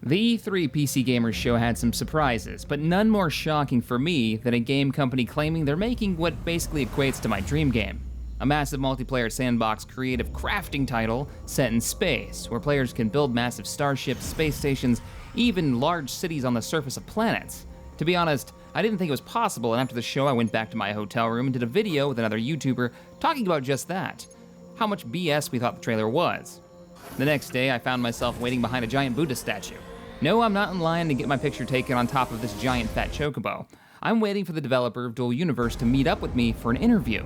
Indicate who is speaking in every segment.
Speaker 1: The E3 PC Gamers show had some surprises, but none more shocking for me than a game company claiming they're making what basically equates to my dream game. A massive multiplayer sandbox creative crafting title set in space, where players can build massive starships, space stations, even large cities on the surface of planets. To be honest, I didn't think it was possible, and after the show I went back to my hotel room and did a video with another YouTuber talking about just that. How much BS we thought the trailer was. The next day I found myself waiting behind a giant Buddha statue. No, I'm not in line to get my picture taken on top of this giant fat chocobo. I'm waiting for the developer of Dual Universe to meet up with me for an interview.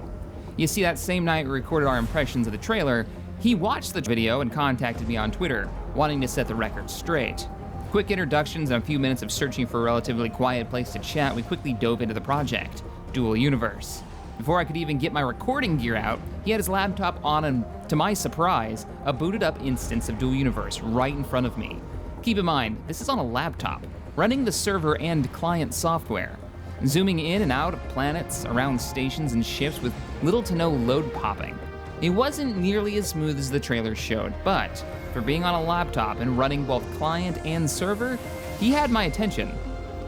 Speaker 1: You see, that same night we recorded our impressions of the trailer, he watched the video and contacted me on Twitter, wanting to set the record straight. Quick introductions and a few minutes of searching for a relatively quiet place to chat, we quickly dove into the project, Dual Universe. Before I could even get my recording gear out, he had his laptop on and, to my surprise, a booted up instance of Dual Universe right in front of me. Keep in mind, this is on a laptop, running the server and client software, zooming in and out of planets, around stations and ships with little to no load popping. It wasn't nearly as smooth as the trailer showed, but for being on a laptop and running both client and server, he had my attention.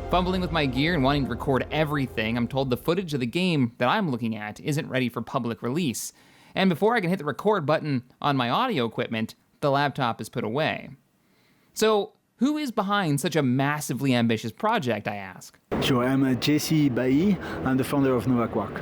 Speaker 1: Fumbling with my gear and wanting to record everything, I'm told the footage of the game that I'm looking at isn't ready for public release. And before I can hit the record button on my audio equipment, the laptop is put away. So, who is behind such a massively ambitious project, I ask?
Speaker 2: Sure, I'm J.C. Baillie. I'm the founder of Nova Quark.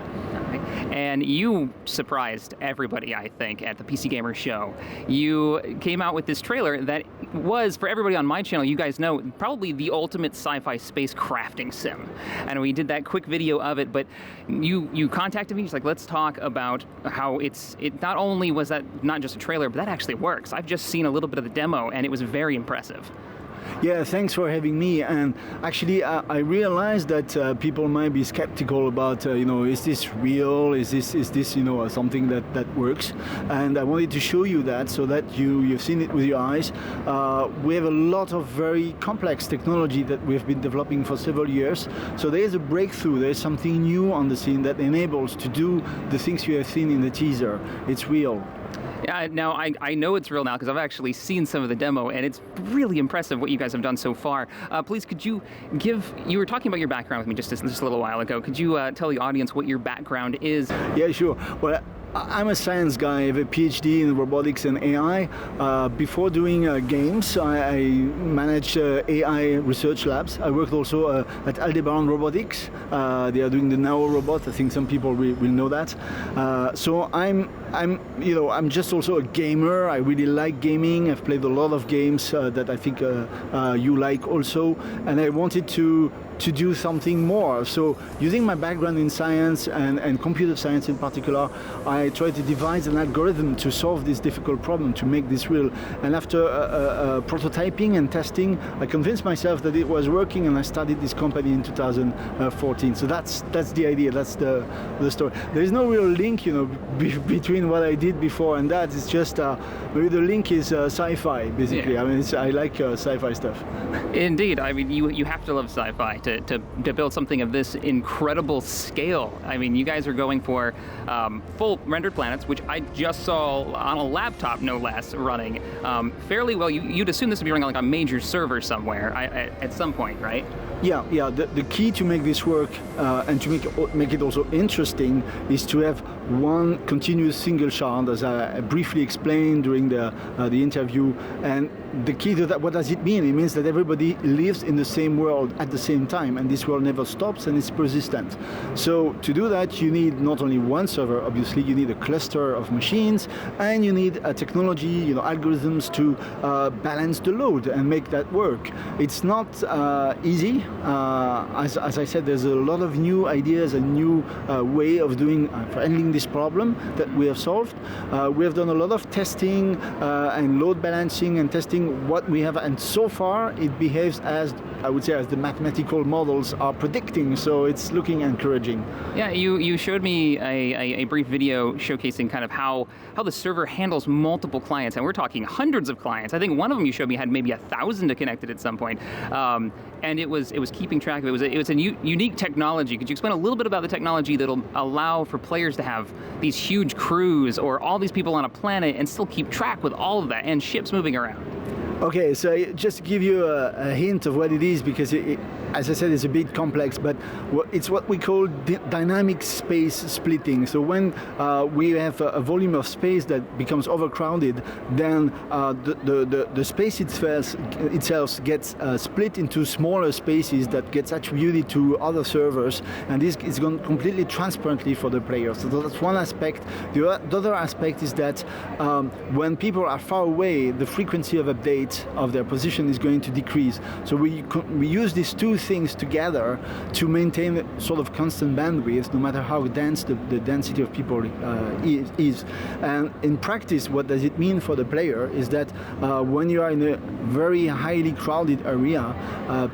Speaker 1: And you surprised everybody, I think, at the PC Gamer show. You came out with this trailer that was, for everybody on my channel, you guys know, probably the ultimate sci-fi space crafting sim. And we did that quick video of it, but you contacted me, just like, let's talk about how it not only was that not just a trailer, but that actually works. I've just seen a little bit of the demo, and it was very impressive.
Speaker 2: Yeah, thanks for having me. And actually, I realized that people might be skeptical about, is this real? Is this something that works? And I wanted to show you that so that you've seen it with your eyes. We have a lot of very complex technology that we've been developing for several years. So there is a breakthrough. There's something new on the scene that enables to do the things you have seen in the teaser. It's real.
Speaker 1: Yeah, now I know it's real now because I've actually seen some of the demo, and it's really impressive what you guys have done so far. Please, could you you were talking about your background with me just a little while ago. Could you tell the audience what your background is?
Speaker 2: Yeah, sure. Well, I'm a science guy. I have a PhD in robotics and AI. Before doing games, I managed AI research labs. I worked also at Aldebaran Robotics. They are doing the Nao robot. I think some people will know that. So I'm just also a gamer. I really like gaming. I've played a lot of games that I think you like also. And I wanted to do something more. So using my background in science and computer science in particular, I tried to devise an algorithm to solve this difficult problem, to make this real. And after prototyping and testing, I convinced myself that it was working, and I started this company in 2014. So that's the idea, that's the story. There is no real link, between what I did before and that. It's just, maybe the link is sci-fi, basically. Yeah. I mean, I like sci-fi stuff.
Speaker 1: Indeed. I mean, you have to love sci-fi to build something of this incredible scale. I mean, you guys are going for full rendered planets, which I just saw on a laptop, no less, running fairly well. You'd assume this would be running on like a major server somewhere at some point, right?
Speaker 2: Yeah. The key to make this work and to make it also interesting is to have one continuous single shard, as I briefly explained during the interview. And the key to that, what does it mean? It means that everybody lives in the same world at the same time, and this world never stops and it's persistent. So to do that, you need not only one server, obviously, you need a cluster of machines, and you need a technology, algorithms to balance the load and make that work. It's not easy. As I said, there's a lot of new ideas and new way of doing handling this problem that we have solved. We have done a lot of testing and load balancing and testing what we have, and so far it behaves as, I would say, as the mathematical models are predicting, so it's looking encouraging.
Speaker 1: Yeah, you showed me a brief video showcasing kind of how the server handles multiple clients, and we're talking hundreds of clients. I think one of them you showed me had maybe 1,000 connected at some point, and it was keeping track of it. It was a unique technology. Could you explain a little bit about the technology that'll allow for players to have these huge crews or all these people on a planet and still keep track with all of that and ships moving around?
Speaker 2: Okay, so just to give you a hint of what it is, because as I said, it's a bit complex, but it's what we call dynamic space splitting. So when we have a volume of space that becomes overcrowded, then the space itself gets split into smaller spaces that gets attributed to other servers, and this is gone completely transparently for the players. So that's one aspect. The other aspect is that when people are far away, the frequency of update of their position is going to decrease. So we use these two things together to maintain sort of constant bandwidth, no matter how dense the density of people is. And in practice, what does it mean for the player is that when you are in a very highly crowded area,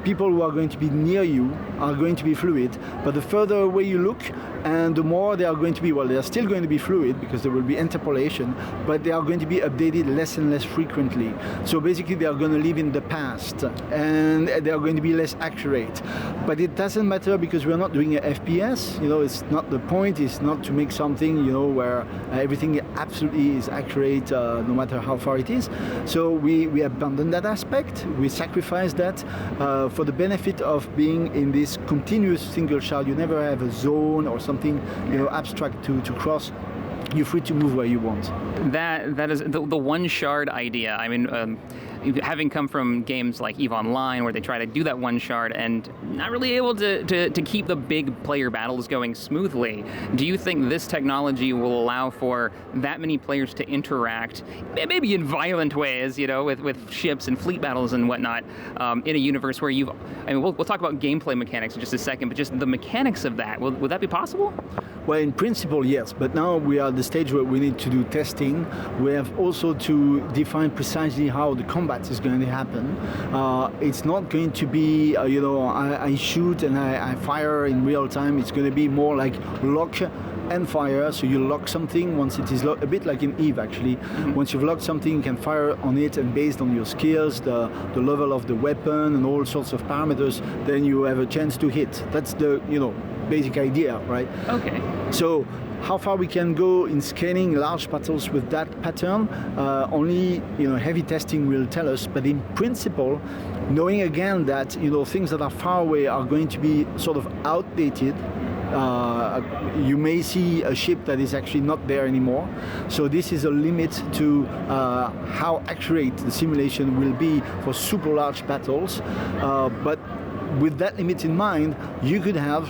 Speaker 2: people who are going to be near you are going to be fluid, but the further away you look, and the more they are going to be, well, they are still going to be fluid because there will be interpolation, but they are going to be updated less and less frequently. So basically they are going to live in the past, and they are going to be less accurate. But it doesn't matter because we are not doing a FPS. You know, it's not the point. Is not to make something, you know, where everything absolutely is accurate, no matter how far it is. So we abandon that aspect. We sacrifice that for the benefit of being in this continuous single shard. You never have a zone or something, you know, abstract to cross. You're free to move where you want.
Speaker 1: That is the one shard idea. I mean, having come from games like EVE Online, where they try to do that one shard and not really able to keep the big player battles going smoothly, do you think this technology will allow for that many players to interact, maybe in violent ways, you know, with ships and fleet battles and whatnot, in a universe where we'll talk about gameplay mechanics in just a second, but just the mechanics of that, would that be possible?
Speaker 2: Well, in principle, yes, but now we are at the stage where we need to do testing. We have also to define precisely how the combat is going to happen. It's not going to be, you know, I shoot and I fire in real time. It's going to be more like lock and fire. So you lock something once it is locked, a bit like in EVE actually. Mm-hmm. Once you've locked something, you can fire on it, and based on your skills, the level of the weapon and all sorts of parameters, then you have a chance to hit. That's the, you know, basic idea, right?
Speaker 1: Okay.
Speaker 2: So how far we can go in scaling large battles with that pattern, only, you know, heavy testing will tell us. But in principle, knowing again that, you know, things that are far away are going to be sort of outdated. You may see a ship that is actually not there anymore. So this is a limit to how accurate the simulation will be for super large battles. But with that limit in mind, you could have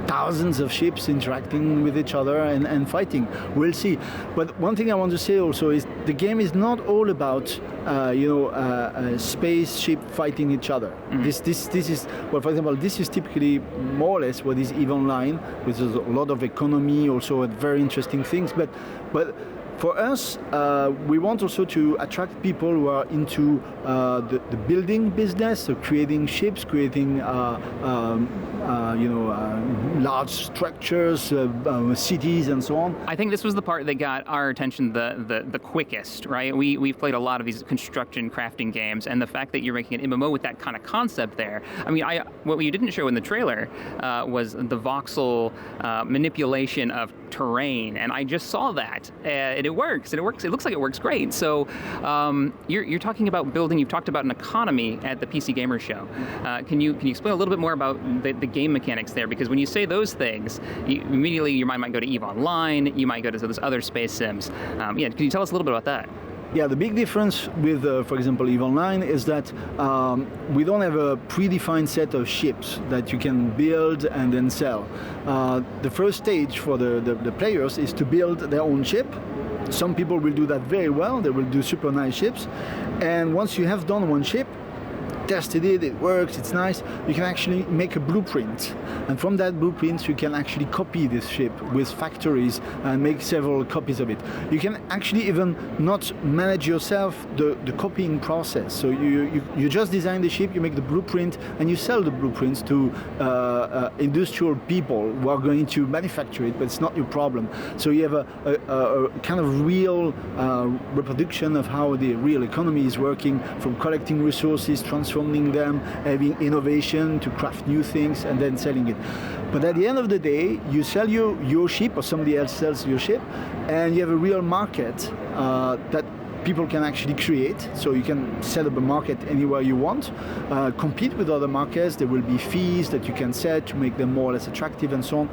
Speaker 2: thousands of ships interacting with each other and fighting. We'll see. But one thing I want to say also is the game is not all about spaceship fighting each other. Mm-hmm. This is, well, for example, this is typically more or less what is EVE Online, which is a lot of economy, also very interesting things. But for us, we want also to attract people who are into the building business, so creating ships, creating large structures, cities, and so on.
Speaker 1: I think this was the part that got our attention the quickest, right? We've played a lot of these construction crafting games, and the fact that you're making an MMO with that kind of concept there. I mean, what you didn't show in the trailer was the voxel manipulation of terrain, and I just saw that. It works. It looks like it works great. So you're talking about building. You've talked about an economy at the PC Gamer Show. Can you explain a little bit more about the game mechanics there? Because when you say those things, immediately your mind might go to EVE Online. You might go to those other space sims. Can you tell us a little bit about that?
Speaker 2: Yeah, the big difference with, for example, EVE Online is that we don't have a predefined set of ships that you can build and then sell. The first stage for the players is to build their own ship. Some people will do that very well. They will do super nice ships. And once you have done one ship, tested it works, it's nice, you can actually make a blueprint, and from that blueprint you can actually copy this ship with factories and make several copies of it. You can actually even not manage yourself the copying process, so you just design the ship, you make the blueprint, and you sell the blueprints to industrial people who are going to manufacture it, but it's not your problem. So you have a kind of real reproduction of how the real economy is working, from collecting resources, transforming them, having innovation to craft new things, and then selling it. But at the end of the day, you sell your ship, or somebody else sells your ship, and you have a real market that people can actually create. So you can set up a market anywhere you want, compete with other markets. There will be fees that you can set to make them more or less attractive and so on.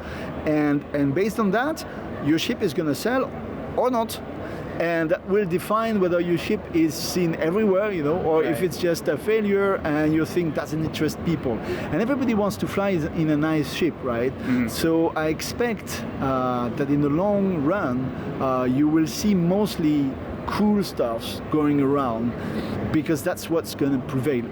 Speaker 2: And based on that, your ship is going to sell or not. And that will define whether your ship is seen everywhere, or if it's just a failure and your thing doesn't interest people. And everybody wants to fly in a nice ship, right? Mm-hmm. So I expect that in the long run, you will see mostly cool stuff going around, because that's what's going to prevail.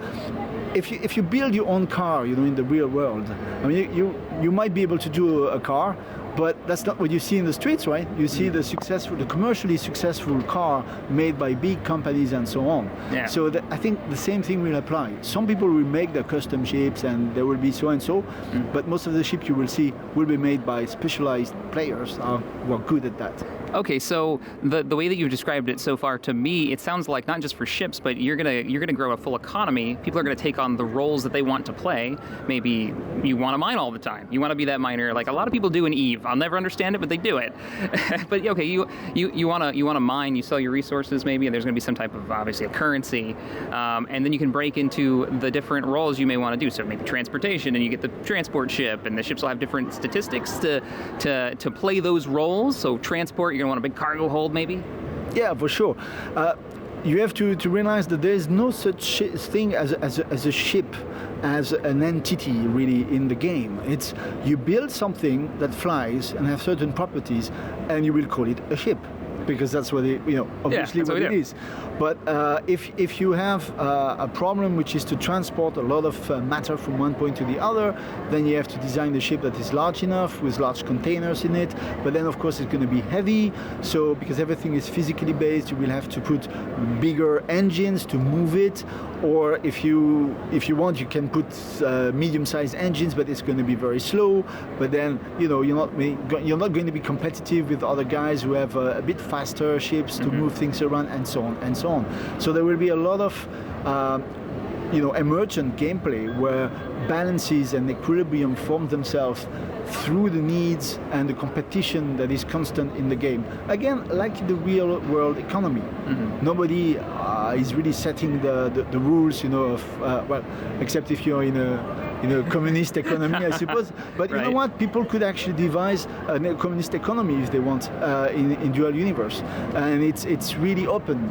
Speaker 2: If you build your own car, in the real world, I mean, you might be able to do a car, but that's not what you see in the streets, right? You see the commercially successful car made by big companies and so on. Yeah. So I think the same thing will apply. Some people will make their custom ships and there will be so and so, but most of the ships you will see will be made by specialized players who are good at that.
Speaker 1: Okay, so the way that you've described it so far, to me, it sounds like not just for ships, but you're gonna grow a full economy. People are gonna take on the roles that they want to play. Maybe you want to mine all the time. You want to be that miner, like a lot of people do in EVE. I'll never understand it, but they do it. But okay, you wanna mine. You sell your resources maybe, and there's gonna be some type of obviously a currency, and then you can break into the different roles you may want to do. So maybe transportation, and you get the transport ship, and the ships will have different statistics to play those roles. So transport. You're going to want a big cargo hold, maybe?
Speaker 2: Yeah, for sure. You have to realize that there is no such thing as a ship, as an entity really in the game. It's you build something that flies and have certain properties, and you will call it a ship, because that's what it, obviously what it is. But if you have a problem which is to transport a lot of matter from one point to the other, then you have to design the ship that is large enough with large containers in it. But then of course it's going to be heavy. So because everything is physically based, you will have to put bigger engines to move it. Or if you want, you can put medium-sized engines, but it's going to be very slow. But then you're not going to be competitive with other guys who have a bit faster ships to move things around, and so on and so on. So there will be a lot of emergent gameplay where balances and equilibrium form themselves through the needs and the competition that is constant in the game. Again, like the real world economy. Mm-hmm. Nobody is really setting the rules, except if you're in a communist economy, I suppose. But you know what? People could actually devise a communist economy if they want in dual universe, and it's really open.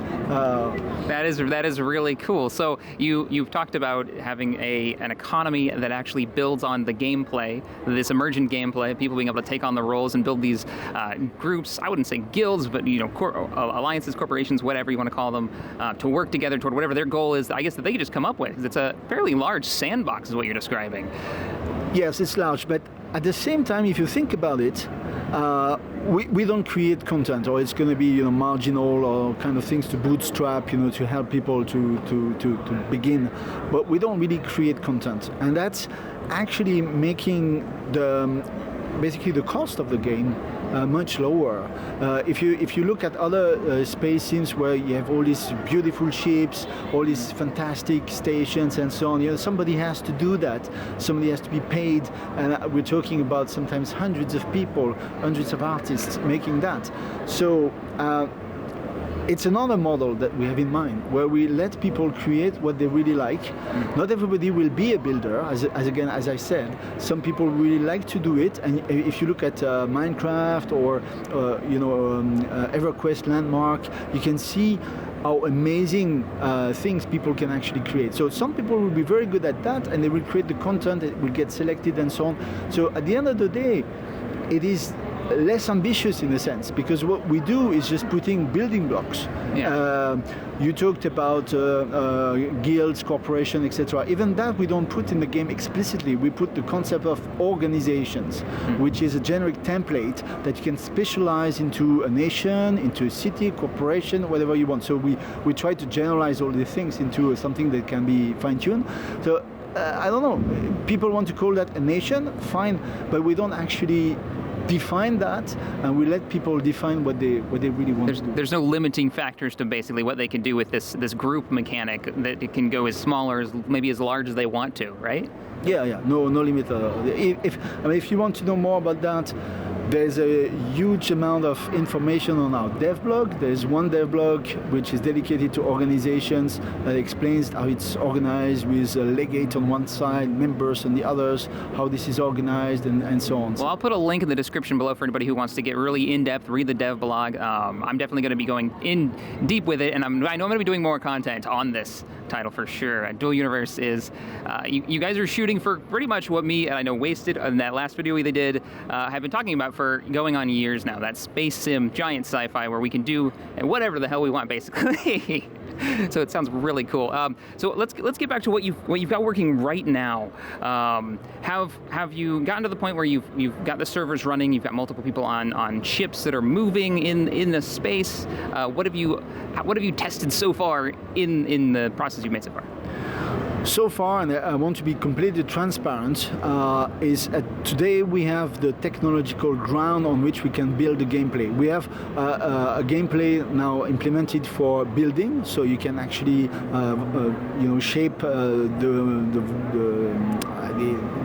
Speaker 1: That is really cool. So you've talked about having an economy that actually builds on the gameplay, this emergent gameplay, people being able to take on the roles and build these groups. I wouldn't say guilds, but alliances, corporations, whatever you want to call them, to work together toward whatever their goal is. I guess that they just come up with. It's a fairly large sandbox, is what you're describing.
Speaker 2: Yes, it's large, but at the same time, if you think about it, we don't create content, or it's going to be marginal or kind of things to bootstrap, to help people to begin. But we don't really create content, and that's actually making basically the cost of the game much lower. If you look at other space sims where you have all these beautiful ships, all these fantastic stations and so on, somebody has to do that. Somebody has to be paid, and we're talking about sometimes hundreds of people, hundreds of artists making that. So it's another model that we have in mind, where we let people create what they really like. Not everybody will be a builder, as I said. Some people really like to do it, and if you look at Minecraft or EverQuest Landmark, you can see how amazing things people can actually create. So some people will be very good at that, and they will create the content, it will get selected and so on. So at the end of the day, it is less ambitious in a sense, because what we do is just putting building blocks. Yeah. You talked about guilds, corporation, etc. Even that we don't put in the game explicitly. We put the concept of organizations, which is a generic template that you can specialize into a nation, into a city, corporation, whatever you want. So we try to generalize all these things into something that can be fine-tuned. So I don't know, people want to call that a nation, fine, but we don't actually define that, and we let people define what they really want to do.
Speaker 1: There's no limiting factors to basically what they can do with this group mechanic, that it can go as small or maybe as large as they want to, right?
Speaker 2: Yeah, no limit. If you want to know more about that, There's a huge amount of information on our dev blog. There's one dev blog which is dedicated to organizations that explains how it's organized with a legate on one side, members on the others, how this is organized, and so on.
Speaker 1: Well, I'll put a link in the description below for anybody who wants to get really in-depth, read the dev blog. I'm definitely going to be going in deep with it, and I know I'm going to be doing more content on this title for sure. Dual Universe is, you guys are shooting for pretty much what me and I know Wasted in that last video they did have been talking about for going on years now. That space sim, giant sci-fi where we can do whatever the hell we want basically. So it sounds really cool. So let's get back to what you've got working right now. Have you gotten to the point where you've got the servers running? You've got multiple people on ships that are moving in the space. What have you tested so far in the process you've made so far?
Speaker 2: So far, and I want to be completely transparent, today we have the technological ground on which we can build the gameplay. We have a gameplay now implemented for building, so you can actually shape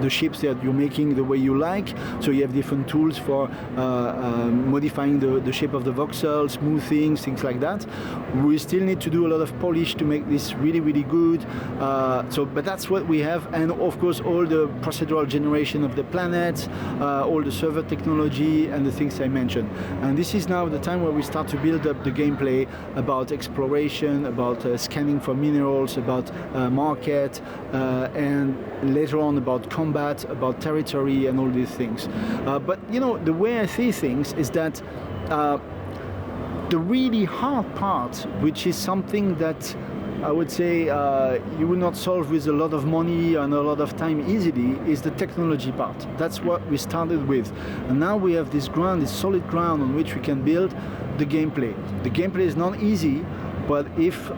Speaker 2: the ships that you're making the way you like. So you have different tools for modifying the shape of the voxel, smoothing, things like that. We still need to do a lot of polish to make this really, really good. But that's what we have, and of course all the procedural generation of the planets, all the server technology and the things I mentioned. And this is now the time where we start to build up the gameplay about exploration, about scanning for minerals, about market, and later on about combat, about territory and all these things. But the way I see things is that the really hard part, which is something that I would say you will not solve with a lot of money and a lot of time easily, is the technology part. That's what we started with. And now we have this ground, this solid ground on which we can build the gameplay. The gameplay is not easy, but if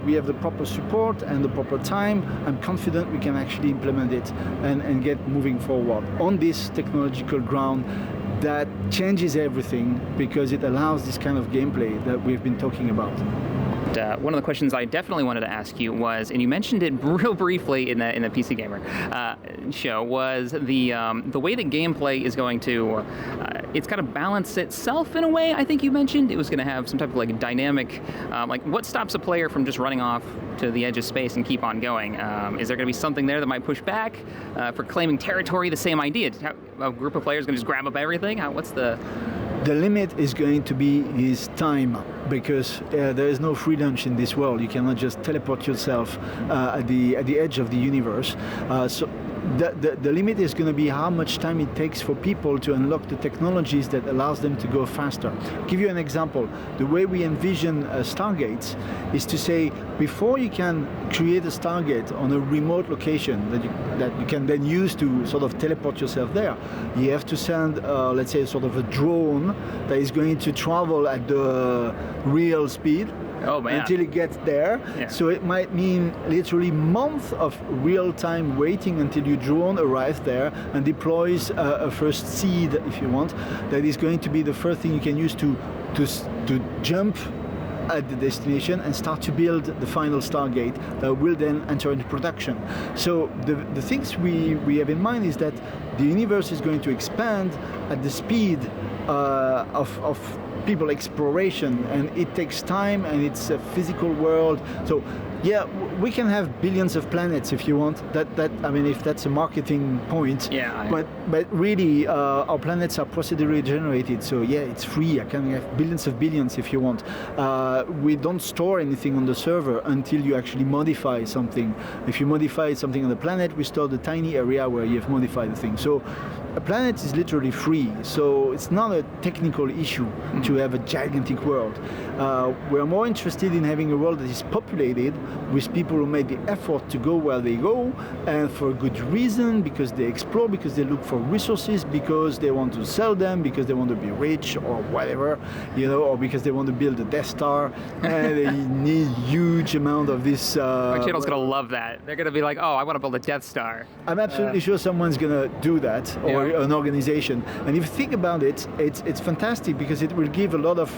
Speaker 2: we have the proper support and the proper time, I'm confident we can actually implement it and get moving forward on this technological ground that changes everything, because it allows this kind of gameplay that we've been talking about.
Speaker 1: One of the questions I definitely wanted to ask you was, and you mentioned it real briefly in the PC Gamer show, was the way that gameplay is going to, it's got to balance itself in a way. I think you mentioned it was going to have some type of like dynamic, like what stops a player from just running off to the edge of space and keep on going? Is there going to be something there that might push back for claiming territory? The same idea. A group of players going to just grab up everything? What's the...
Speaker 2: The limit is going to be his time, because there is no free lunch in this world. You cannot just teleport yourself at the edge of the universe. So the limit is going to be how much time it takes for people to unlock the technologies that allows them to go faster. I'll give you an example. The way we envision stargates is to say, before you can create a stargate on a remote location that you can then use to sort of teleport yourself there, you have to send, let's say, sort of a drone that is going to travel at the real speed.
Speaker 1: Oh, man.
Speaker 2: Until it gets there. Yeah. So it might mean literally months of real-time waiting until your drone arrives there and deploys a first seed, if you want, that is going to be the first thing you can use to jump at the destination and start to build the final Stargate that will then enter into production. So the things we have in mind is that the universe is going to expand at the speed of people exploration, and it takes time, and it's a physical world. So yeah, we can have billions of planets if you want. I mean, if that's a marketing point.
Speaker 1: Yeah.
Speaker 2: But really, our planets are procedurally generated. So yeah, it's free. I can have billions of billions if you want. We don't store anything on the server until you actually modify something. If you modify something on the planet, we store the tiny area where you have modified the thing. So a planet is literally free. So it's not a technical issue to have a gigantic world. We're more interested in having a world that is populated with people who made the effort to go where they go, and for a good reason, because they explore, because they look for resources, because they want to sell them, because they want to be rich or whatever, or because they want to build a Death Star, and they need huge amount of this.
Speaker 1: My channel's gonna love that. They're gonna be like, oh, I want to build a Death Star.
Speaker 2: I'm absolutely sure someone's gonna do that, or an organization. And if you think about it, it's fantastic, because it will give a lot of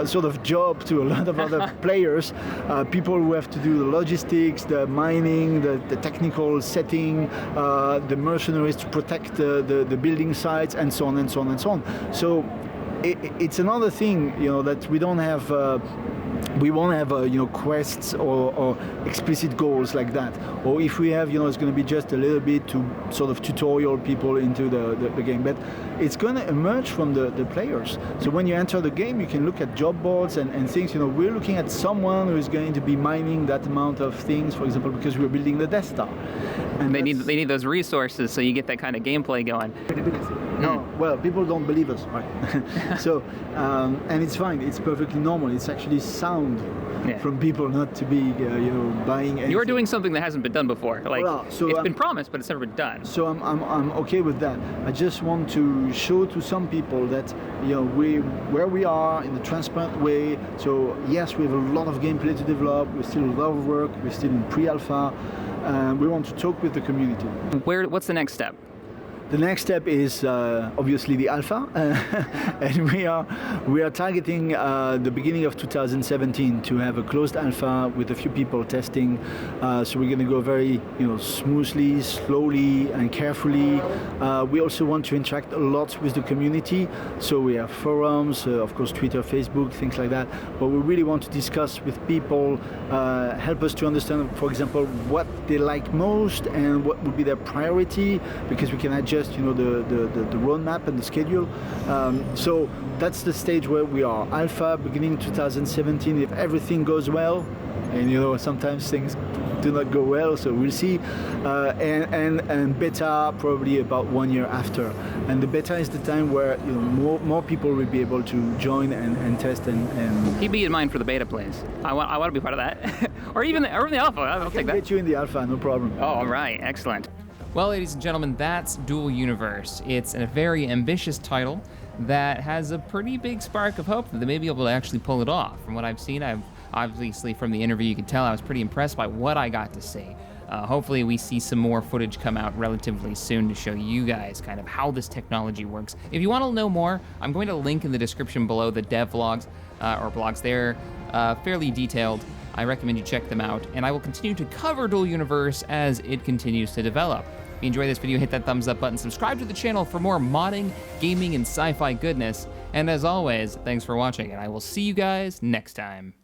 Speaker 2: sort of job to a lot of other players, people who have to do the logistics, the mining, the technical setting, the mercenaries to protect the building sites, and so on and so on and so on. So it's another thing, that we don't have. We won't have quests or explicit goals like that. Or if we have, it's going to be just a little bit to sort of tutorial people into the game. But it's going to emerge from the players. So when you enter the game, you can look at job boards and things. We're looking at someone who is going to be mining that amount of things, for example, because we're building the Death Star. And
Speaker 1: they need those resources, so you get that kind of gameplay going.
Speaker 2: No, well, people don't believe us, right? So, and it's fine. It's perfectly normal. It's actually sound from people not to be, buying anything.
Speaker 1: You're doing something that hasn't been done before. It's been promised, but it's never been done.
Speaker 2: So I'm okay with that. I just want to show to some people that, where we are in a transparent way. So yes, we have a lot of gameplay to develop. We still a lot of work. We're still in pre-alpha. We want to talk with the community.
Speaker 1: What's the next step?
Speaker 2: The next step is obviously the alpha, and we are targeting the beginning of 2017 to have a closed alpha with a few people testing. So we're going to go very smoothly, slowly, and carefully. We also want to interact a lot with the community. So we have forums, of course, Twitter, Facebook, things like that. But we really want to discuss with people, help us to understand, for example, what they like most and what would be their priority, because we can adjust the roadmap and the schedule. So that's the stage where we are. Alpha beginning 2017 if everything goes well, and sometimes things do not go well, so we'll see. And beta probably about 1 year after. And the beta is the time where more people will be able to join and test and
Speaker 1: Keep me in mind for the beta, please. I want to be part of that. or even the alpha. I'll take that.
Speaker 2: Get you in the alpha, no problem.
Speaker 1: Oh, all right, excellent. Well, ladies and gentlemen, that's Dual Universe. It's a very ambitious title that has a pretty big spark of hope that they may be able to actually pull it off. From what I've seen, obviously from the interview you can tell I was pretty impressed by what I got to see. Hopefully we see some more footage come out relatively soon to show you guys kind of how this technology works. If you want to know more, I'm going to link in the description below the dev vlogs or blogs. They're fairly detailed. I recommend you check them out, and I will continue to cover Dual Universe as it continues to develop. If you enjoyed this video, hit that thumbs up button, subscribe to the channel for more modding, gaming, and sci-fi goodness, and as always, thanks for watching, and I will see you guys next time.